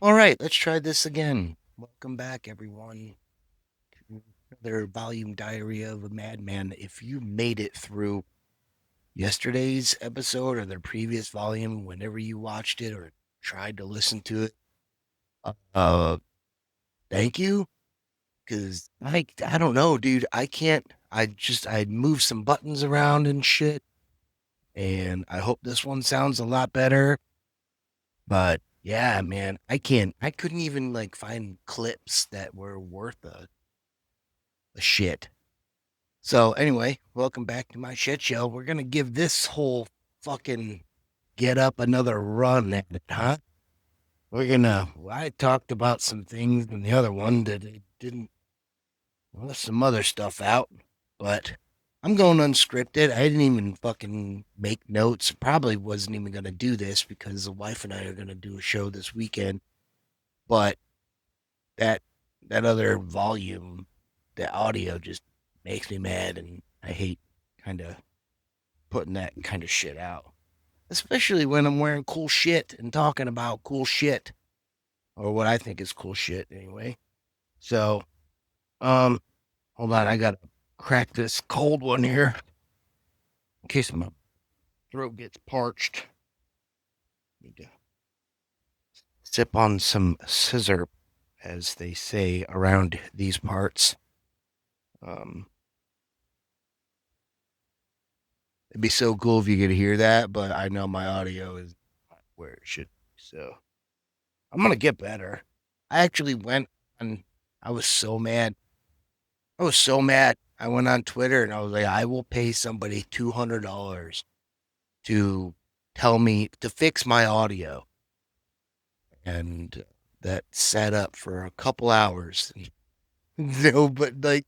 All right, let's try this again. Welcome back, everyone, to another volume Diarrhea of a Madman. If you made it through yesterday's episode or the previous volume, whenever you watched it or tried to listen to it, uh, thank you. Because I don't know, dude. I can't. I moved some buttons around and shit, and I hope this one sounds a lot better. But yeah, man, I can't. I couldn't even like find clips that were worth a shit. So anyway, welcome back to my shit show. We're gonna give this whole fucking get up another run at it, huh? We're gonna. I talked about some things in the other one that it didn't. Well, there's some other stuff out, but I'm going unscripted. I didn't even fucking make notes. Probably wasn't even gonna do this because the wife and I are gonna do a show this weekend. But that that other volume, the audio just makes me mad, and I hate kind of putting that kind of shit out, especially when I'm wearing cool shit and talking about cool shit or what I think is cool shit anyway. So, um, hold on, I gotta crack this cold one here in case my throat gets parched. Need to sip on some scissor, as they say around these parts. Um, it'd be so cool if you could hear that, but I know my audio is not where it should be. So I'm gonna get better. I actually went on. I was so mad. I was so mad. I went on Twitter and I was like, I will pay somebody $200 to tell me to fix my audio. And that sat up for a couple hours. No, but like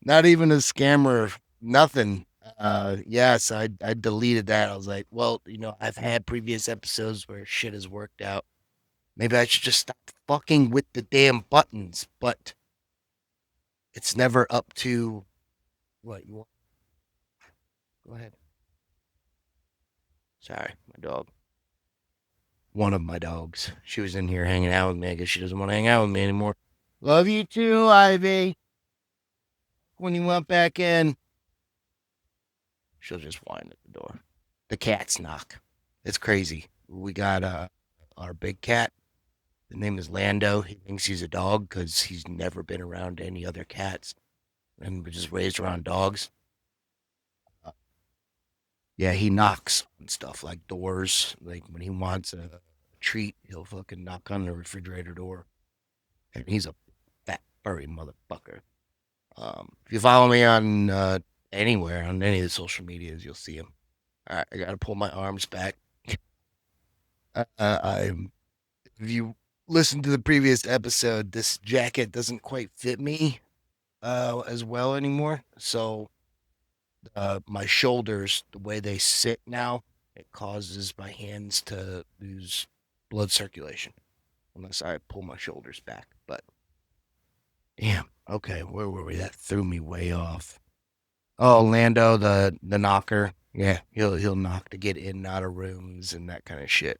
not even a scammer, nothing. Yes, I deleted that. I was like, well, I've had previous episodes where shit has worked out. Maybe I should just stop fucking with the damn buttons, but it's never up to what you want. Go ahead. Sorry, my dog. One of my dogs. She was in here hanging out with me. I guess she doesn't want to hang out with me anymore. Love you too, Ivy. When you went back in, she'll just whine at the door. The cats knock. It's crazy. We got our big cat. The name is Lando. He thinks he's a dog because he's never been around any other cats and was just raised around dogs. Uh, yeah, he knocks on stuff like doors. Like when he wants a treat, he'll fucking knock on the refrigerator door. And he's a fat, furry motherfucker. If you follow me on anywhere on any of the social medias, you'll see him. All right, I gotta pull my arms back. I'm. If you listen to the previous episode, this jacket doesn't quite fit me as well anymore. So my shoulders, the way they sit now, it causes my hands to lose blood circulation unless I pull my shoulders back. But damn, okay, where were we? That threw me way off. Oh, Lando, the knocker. Yeah, he'll knock to get in and out of rooms and that kind of shit.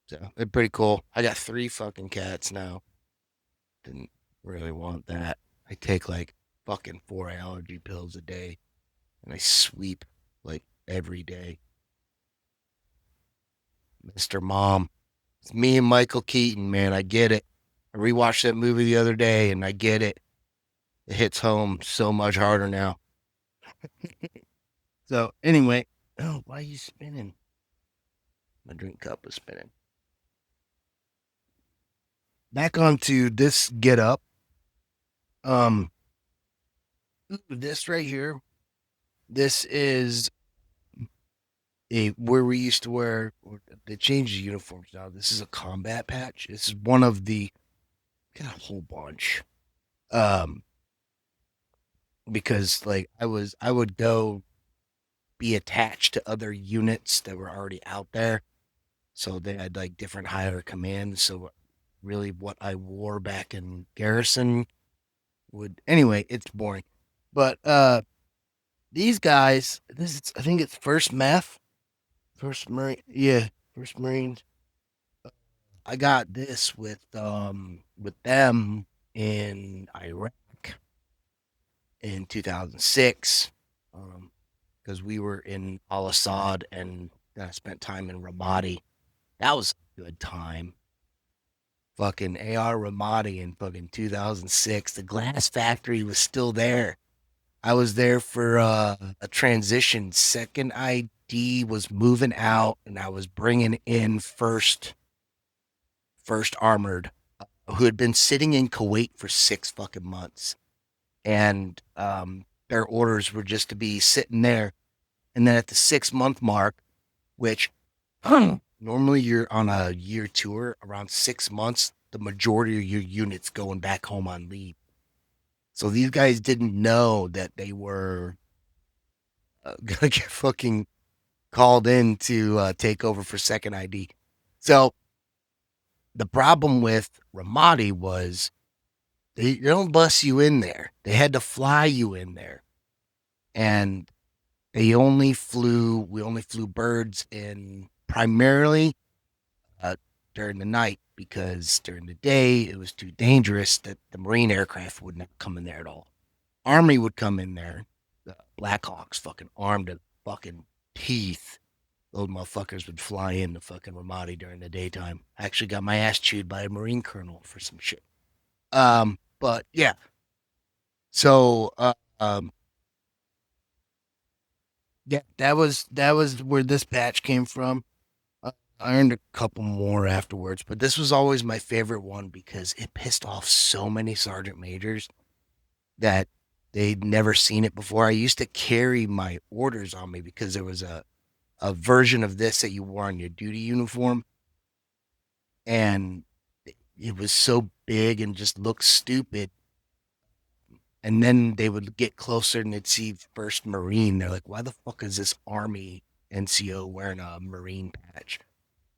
So they're pretty cool. I got three fucking cats now. Didn't really want that. I take like fucking 4 allergy pills a day and I sweep like every day. Mr. Mom. It's me and Michael Keaton, man. I get it. I rewatched that movie the other day and I get it. It hits home so much harder now. So anyway, oh, why are you spinning? My drink cup is spinning. Back onto this get up. Um, this right here. This is a where we used to wear. They changed the uniforms now. This is a combat patch. This is one of the. Got a whole bunch. Um, because like I would go be attached to other units that were already out there, so they had like different higher commands. So really, what I wore back in garrison would anyway. It's boring, but these guys. This is I think it's first meth, first marine. Yeah, first marines. I got this with them in Iraq in 2006, because we were in Al Assad and I spent time in Ramadi. That was a good time. Fucking AR Ramadi in fucking 2006. The glass factory was still there. I was there for a transition. Second ID was moving out, and I was bringing in first armored, who had been sitting in Kuwait for 6 fucking months, and their orders were just to be sitting there. And then at the 6 month mark, which normally you're on a year tour, around 6 months, the majority of your units going back home on leave. So these guys didn't know that they were gonna get fucking called in to take over for second ID. So the problem with Ramadi was they don't bus you in there. They had to fly you in there, and we only flew birds in primarily uh, during the night, because during the day it was too dangerous that the Marine aircraft would not come in there at all. Army would come in there. The Blackhawks fucking armed to the fucking teeth. Those motherfuckers would fly into fucking Ramadi during the daytime. I actually got my ass chewed by a Marine colonel for some shit. But yeah. So yeah, that was where this patch came from. I earned a couple more afterwards, but this was always my favorite one because it pissed off so many sergeant majors that they'd never seen it before. I used to carry my orders on me because there was a version of this that you wore on your duty uniform, and it was so big and just looked stupid. And then they would get closer and they'd see First Marine. They're like, why the fuck is this Army NCO wearing a Marine patch?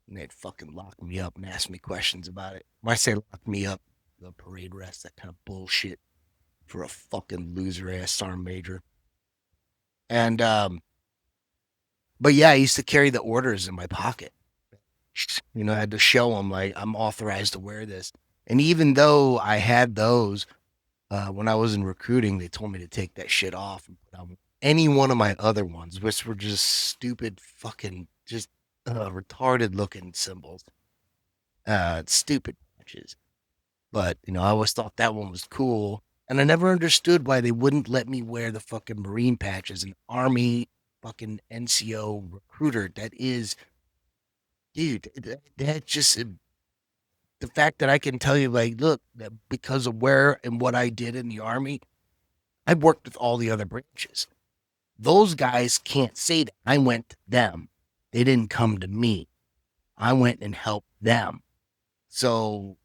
And they'd fucking lock me up and ask me questions about it. When I say lock me up, the parade rest, that kind of bullshit for a fucking loser ass sergeant major. And but yeah, I used to carry the orders in my pocket. I had to show them like I'm authorized to wear this. And even though I had those, when I was in recruiting, they told me to take that shit off and put on any one of my other ones, which were just stupid, fucking, just retarded looking symbols, stupid patches. But I always thought that one was cool, and I never understood why they wouldn't let me wear the fucking Marine patches, an Army fucking NCO recruiter. That is, dude, that just the fact that I can tell you, like, look, that because of where and what I did in the Army, I worked with all the other branches. Those guys can't say that. I went to them. They didn't come to me. I went and helped them. So,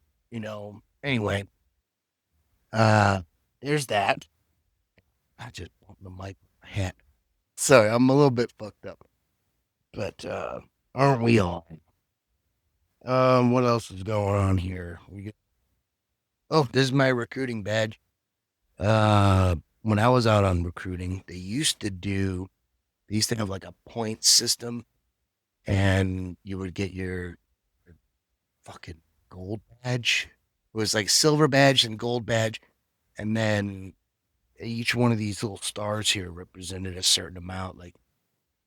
anyway, uh, there's that. I just bumped the mic with my hat. Sorry, I'm a little bit fucked up. But aren't we all? What else is going on here? Oh, this is my recruiting badge. When I was out on recruiting, they used to have like a point system, and you would get your fucking gold badge. It was like silver badge and gold badge, and then each one of these little stars here represented a certain amount. Like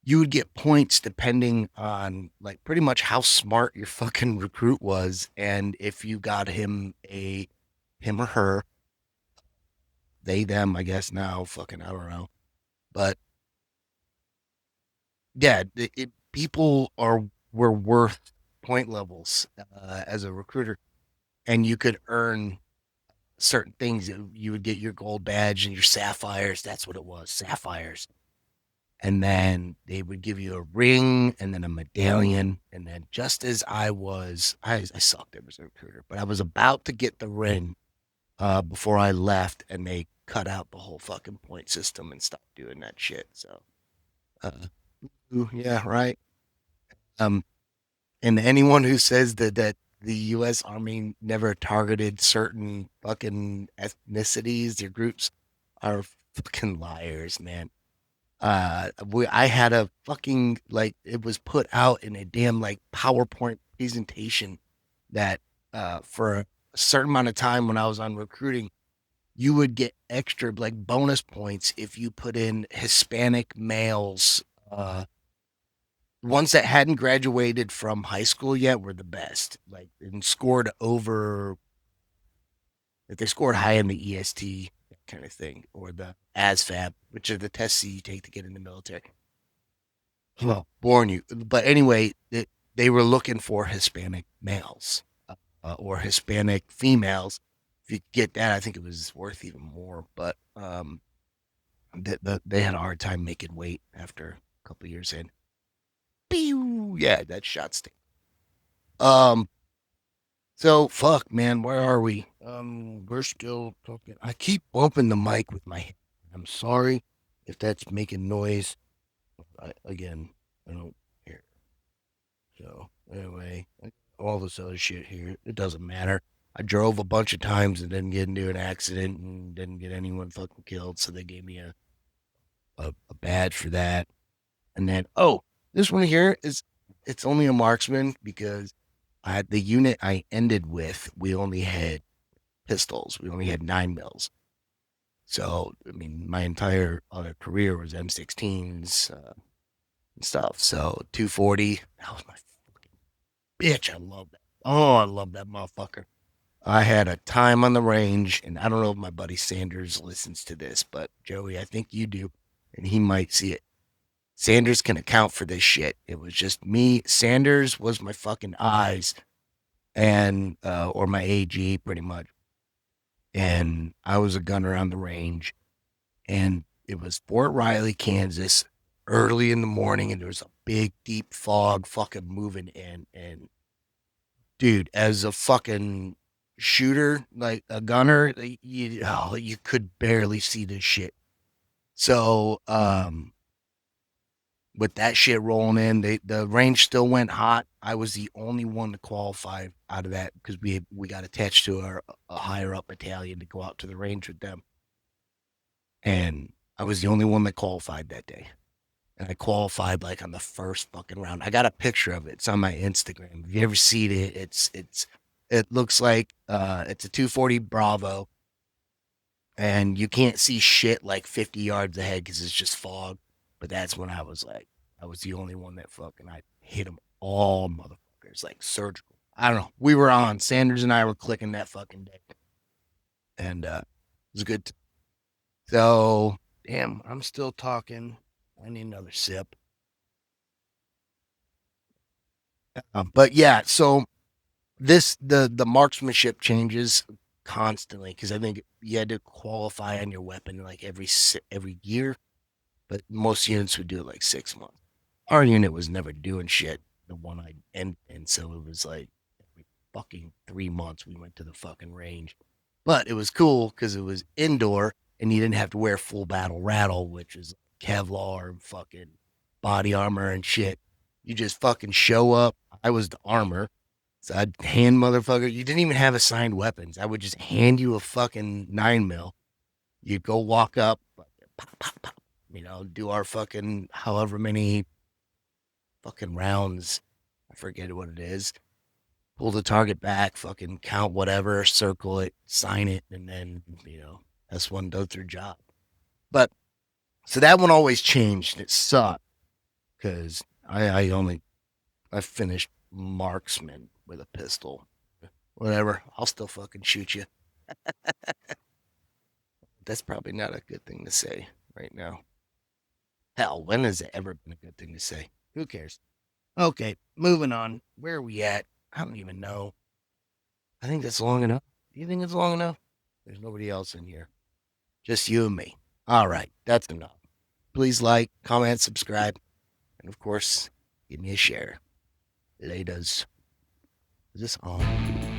you would get points depending on like pretty much how smart your fucking recruit was, and if you got him or her, they them, I guess now, fucking I don't know, but yeah, people were worth point levels as a recruiter, and you could earn certain things. You would get your gold badge and your sapphires. That's what it was, sapphires. And then they would give you a ring and then a medallion. And then just as I sucked as a recruiter, but I was about to get the ring before I left, and they cut out the whole fucking point system and stopped doing that shit. So, uh, yeah, right. Um, and anyone who says that the U.S. Army never targeted certain fucking ethnicities or groups are fucking liars, man. I had a fucking, like, it was put out in a damn like PowerPoint presentation that for a certain amount of time when I was on recruiting, you would get extra like bonus points if you put in Hispanic males. Ones that hadn't graduated from high school yet were the best. Like and scored over if they scored high in the EST kind of thing, or the ASVAB, which are the tests that you take to get in the military. Well, born you. But anyway, they were looking for Hispanic males or Hispanic females. If you get that, I think it was worth even more. But they had a hard time making weight after a couple of years in. Pew! Yeah, that shot stick. Um, so fuck, man, where are we? We're still talking. I keep bumping the mic with my hand. I'm sorry if that's making noise. Again, I don't care. So anyway, all this other shit here, it doesn't matter. I drove a bunch of times and didn't get into an accident and didn't get anyone fucking killed, so they gave me a badge for that. And then this one here is it's only a marksman because the unit I ended with, we only had pistols. We only had 9 mils. So I mean, my entire other career was M16s and stuff. So 240, that was my fucking bitch. I love that. Oh, I love that motherfucker. I had a time on the range, and I don't know if my buddy Sanders listens to this, but Joey, I think you do, and he might see it. Sanders can account for this shit. It was just me. Sanders was my fucking eyes and or my AG pretty much. And I was a gunner on the range. And it was Fort Riley, Kansas, early in the morning, and there was a big deep fog fucking moving in. And dude, as a fucking shooter, like a gunner, you could barely see this shit. So with that shit rolling in, the range still went hot. I was the only one to qualify out of that because we got attached to a higher up battalion to go out to the range with them, and I was the only one that qualified that day. And I qualified like on the first fucking round. I got a picture of it. It's on my Instagram. If you ever seen it, it looks like it's a 240 Bravo, and you can't see shit like 50 yards ahead because it's just fog. But that's when I was like, I was the only one that fucking I hit them all, motherfuckers, like surgical. I don't know. We were on. Sanders and I were clicking that fucking day, and it was good. So, damn, I'm still talking. I need another sip. But yeah, so the marksmanship changes constantly because I think you had to qualify on your weapon like every year, but most units would do it like 6 months. Our unit was never doing shit. The one I and so it was like every fucking 3 months we went to the fucking range. But it was cool because it was indoor and you didn't have to wear full battle rattle, which is Kevlar and fucking body armor and shit. You just fucking show up. I was the armor. So I'd hand motherfucker. You didn't even have assigned weapons. I would just hand you a fucking 9 mil. You'd go walk up, pop, pop, pop, do our fucking however many fucking rounds. I forget what it is. Pull the target back, fucking count whatever, circle it, sign it, and then, S1 does their job. But so that one always changed. It sucked because I finished marksman with a pistol. Whatever. I'll still fucking shoot you. That's probably not a good thing to say right now. Hell, when has it ever been a good thing to say? Who cares? Okay, moving on. Where are we at? I don't even know. I think that's long enough. Do you think it's long enough? There's nobody else in here. Just you and me. All right, that's enough. Please like, comment, subscribe, and of course, give me a share. Laters. Is this on?